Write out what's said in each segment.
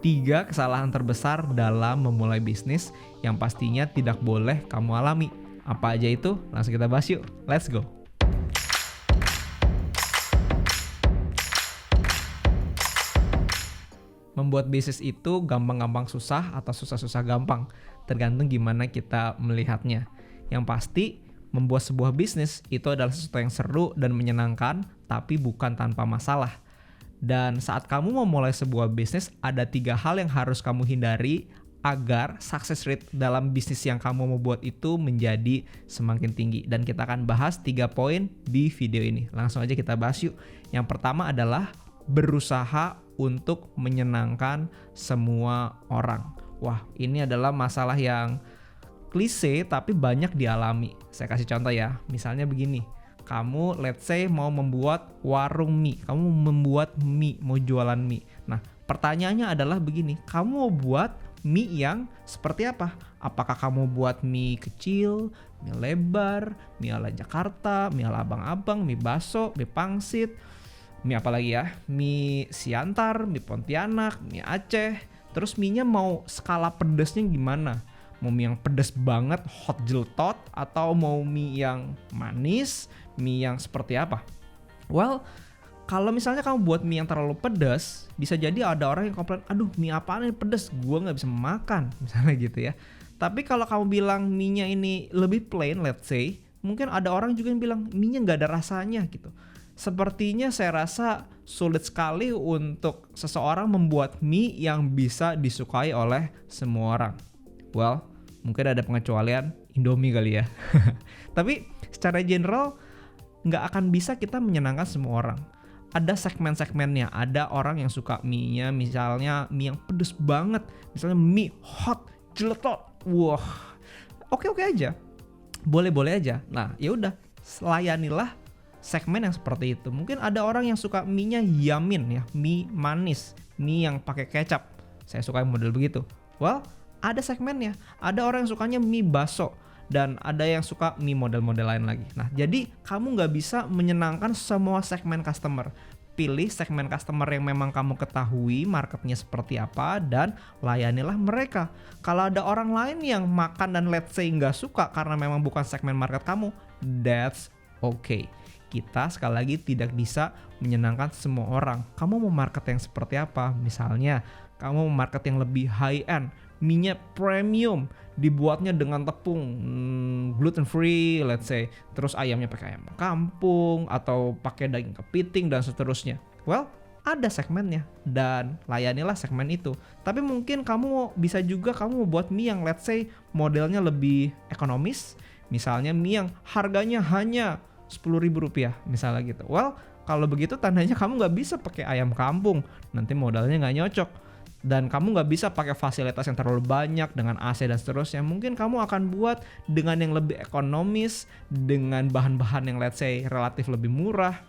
3 kesalahan terbesar dalam memulai bisnis yang pastinya tidak boleh kamu alami. Apa aja itu? Langsung kita bahas yuk. Let's go. Membuat bisnis itu gampang-gampang susah atau susah-susah gampang, tergantung gimana kita melihatnya. Yang pasti, membuat sebuah bisnis itu adalah sesuatu yang seru dan menyenangkan, tapi bukan tanpa masalah. Dan saat kamu memulai sebuah bisnis, ada 3 hal yang harus kamu hindari agar success rate dalam bisnis yang kamu mau buat itu menjadi semakin tinggi. Dan kita akan bahas 3 poin di video ini. Langsung aja kita bahas yuk. Yang pertama adalah berusaha untuk menyenangkan semua orang. Wah, ini adalah masalah yang klise tapi banyak dialami. Saya kasih contoh ya. Misalnya begini. Kamu let's say mau membuat warung mie, kamu membuat mie, mau jualan mie. Nah, pertanyaannya adalah begini, kamu mau buat mie yang seperti apa? Apakah kamu buat mie kecil, mie lebar, mie ala Jakarta, mie ala abang-abang, mie baso, mie pangsit, mie apa lagi ya? Mie Siantar, mie Pontianak, mie Aceh. Terus mie-nya mau skala pedesnya gimana? Mau mie yang pedas banget, hot jeletot, atau mau mie yang manis, mie yang seperti apa? Well, kalau misalnya kamu buat mie yang terlalu pedas, bisa jadi ada orang yang komplain, aduh mie apaan ini pedas, gue gak bisa makan, misalnya gitu ya. Tapi kalau kamu bilang mie-nya ini lebih plain, let's say, mungkin ada orang juga yang bilang mie-nya gak ada rasanya gitu. Sepertinya saya rasa sulit sekali untuk seseorang membuat mie yang bisa disukai oleh semua orang. Well, mungkin ada pengecualian, Indomie kali ya. Tapi secara general nggak akan bisa kita menyenangkan semua orang. Ada segmen-segmennya, ada orang yang suka mie-nya misalnya mie yang pedes banget, misalnya mie hot jeletot. Wah, oke aja, boleh aja. Nah, ya udah, layanilah segmen yang seperti itu. Mungkin ada orang yang suka mie-nya yamin ya, mie manis, mie yang pakai kecap. Saya suka yang model begitu. Well, ada segmennya. Ada orang yang sukanya mie baso dan ada yang suka mie model-model lain lagi. Nah, jadi kamu nggak bisa menyenangkan semua segmen customer. Pilih segmen customer yang memang kamu ketahui marketnya seperti apa dan layanilah mereka. Kalau ada orang lain yang makan dan let's say nggak suka karena memang bukan segmen market kamu, that's okay. Kita sekali lagi tidak bisa menyenangkan semua orang. Kamu mau market yang seperti apa? Misalnya, kamu mau market yang lebih high end, mie-nya premium, dibuatnya dengan tepung gluten free, let's say, terus ayamnya pakai ayam kampung atau pakai daging kepiting dan seterusnya. Well, ada segmennya dan layanilah segmen itu. Tapi mungkin kamu bisa juga kamu buat mie yang let's say modelnya lebih ekonomis, misalnya mie yang harganya hanya Rp10.000 misalnya gitu. Well, kalau begitu tandanya kamu nggak bisa pakai ayam kampung, nanti modalnya nggak nyocok. Dan kamu nggak bisa pakai fasilitas yang terlalu banyak dengan AC dan seterusnya. Mungkin kamu akan buat dengan yang lebih ekonomis, dengan bahan-bahan yang let's say relatif lebih murah,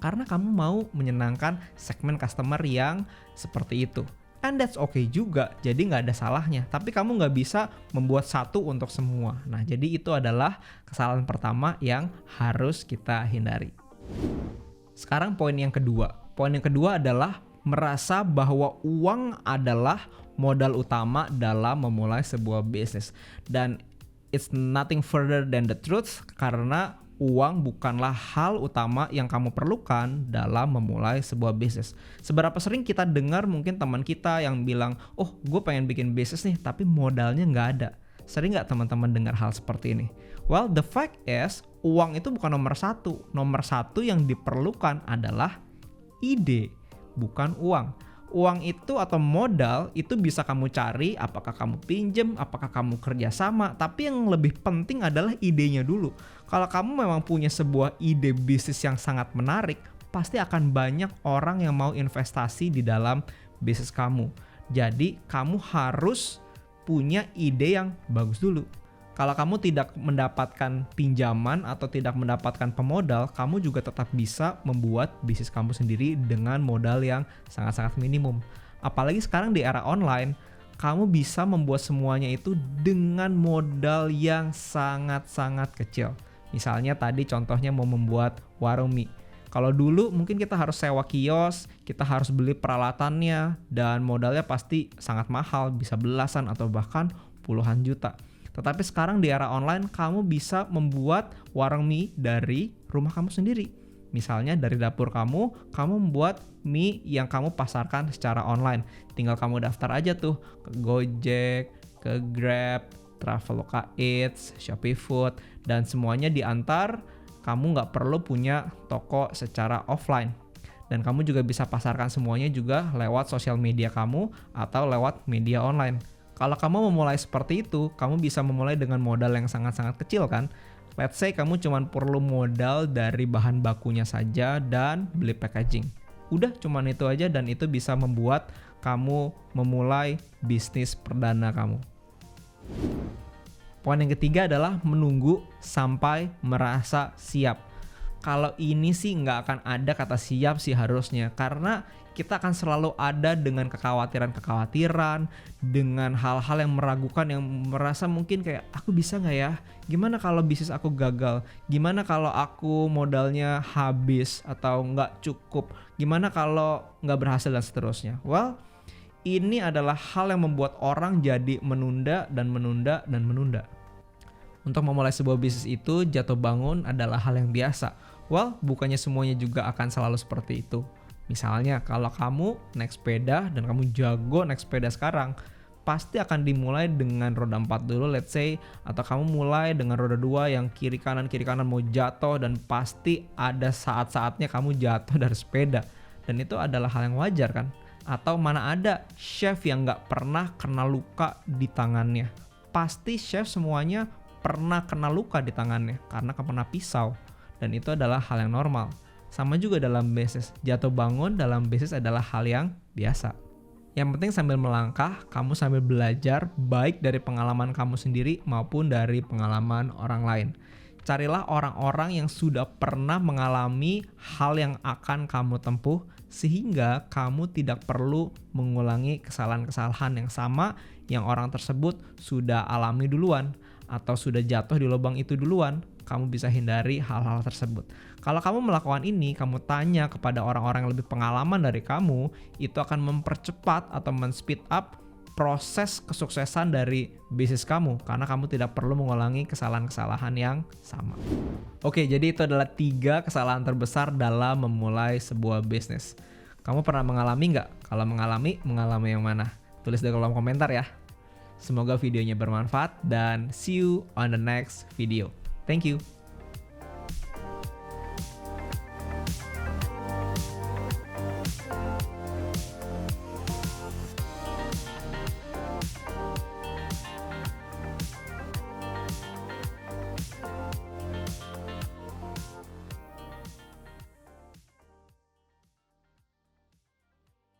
karena kamu mau menyenangkan segmen customer yang seperti itu. And that's okay juga, jadi nggak ada salahnya. Tapi kamu nggak bisa membuat satu untuk semua. Nah, jadi itu adalah kesalahan pertama yang harus kita hindari. Sekarang poin yang kedua. Poin yang kedua adalah merasa bahwa uang adalah modal utama dalam memulai sebuah bisnis. Dan it's nothing further than the truth, karena uang bukanlah hal utama yang kamu perlukan dalam memulai sebuah bisnis. Seberapa sering kita dengar mungkin teman kita yang bilang, oh gue pengen bikin bisnis nih tapi modalnya nggak ada. Sering nggak teman-teman dengar hal seperti ini? Well, the fact is, uang itu bukan nomor satu. Nomor satu yang diperlukan adalah ide, bukan uang. Uang itu atau modal itu bisa kamu cari, apakah kamu pinjem, apakah kamu kerjasama, tapi yang lebih penting adalah idenya dulu. Kalau kamu memang punya sebuah ide bisnis yang sangat menarik, pasti akan banyak orang yang mau investasi di dalam bisnis kamu. Jadi kamu harus punya ide yang bagus dulu. Kalau kamu tidak mendapatkan pinjaman atau tidak mendapatkan pemodal, kamu juga tetap bisa membuat bisnis kamu sendiri dengan modal yang sangat-sangat minimum. Apalagi sekarang di era online, kamu bisa membuat semuanya itu dengan modal yang sangat-sangat kecil. Misalnya tadi contohnya mau membuat warung mie. Kalau dulu mungkin kita harus sewa kios, kita harus beli peralatannya, dan modalnya pasti sangat mahal, bisa belasan atau bahkan puluhan juta. Tetapi sekarang di era online, kamu bisa membuat warung mie dari rumah kamu sendiri. Misalnya dari dapur kamu membuat mie yang kamu pasarkan secara online. Tinggal kamu daftar aja tuh ke Gojek, ke Grab, Traveloka Eats, Shopee Food, dan semuanya diantar. Kamu nggak perlu punya toko secara offline. Dan kamu juga bisa pasarkan semuanya juga lewat sosial media kamu atau lewat media online. Kalau kamu memulai seperti itu, kamu bisa memulai dengan modal yang sangat-sangat kecil kan? Let's say kamu cuma perlu modal dari bahan bakunya saja dan beli packaging. Udah cuman itu aja dan itu bisa membuat kamu memulai bisnis perdana kamu. Poin yang ketiga adalah menunggu sampai merasa siap. Kalau ini sih nggak akan ada kata siap sih harusnya, karena kita akan selalu ada dengan kekhawatiran-kekhawatiran, dengan hal-hal yang meragukan, yang merasa mungkin kayak aku bisa nggak ya? Gimana kalau bisnis aku gagal? Gimana kalau aku modalnya habis atau nggak cukup? Gimana kalau nggak berhasil dan seterusnya? Well, ini adalah hal yang membuat orang jadi menunda dan menunda dan menunda. Untuk memulai sebuah bisnis itu, jatuh bangun adalah hal yang biasa. Well, bukannya semuanya juga akan selalu seperti itu. Misalnya, kalau kamu naik sepeda dan kamu jago naik sepeda sekarang, pasti akan dimulai dengan roda 4 dulu, let's say, atau kamu mulai dengan roda 2 yang kiri kanan mau jatuh, dan pasti ada saat-saatnya kamu jatuh dari sepeda. Dan itu adalah hal yang wajar kan? Atau mana ada chef yang nggak pernah kena luka di tangannya? Pasti chef semuanya pernah kena luka di tangannya karena kena pisau, dan itu adalah hal yang normal. Sama juga dalam bisnis, jatuh bangun dalam bisnis adalah hal yang biasa. Yang penting sambil melangkah, kamu sambil belajar baik dari pengalaman kamu sendiri maupun dari pengalaman orang lain. Carilah orang-orang yang sudah pernah mengalami hal yang akan kamu tempuh, sehingga kamu tidak perlu mengulangi kesalahan-kesalahan yang sama yang orang tersebut sudah alami duluan atau sudah jatuh di lubang itu duluan. Kamu bisa hindari hal-hal tersebut. Kalau kamu melakukan ini, kamu tanya kepada orang-orang yang lebih pengalaman dari kamu, itu akan mempercepat atau men-speed up proses kesuksesan dari bisnis kamu, karena kamu tidak perlu mengulangi kesalahan-kesalahan yang sama. Oke, jadi itu adalah 3 kesalahan terbesar dalam memulai sebuah bisnis. Kamu pernah mengalami nggak? Kalau mengalami yang mana? Tulis di kolom komentar ya. Semoga videonya bermanfaat dan see you on the next video. Thank you.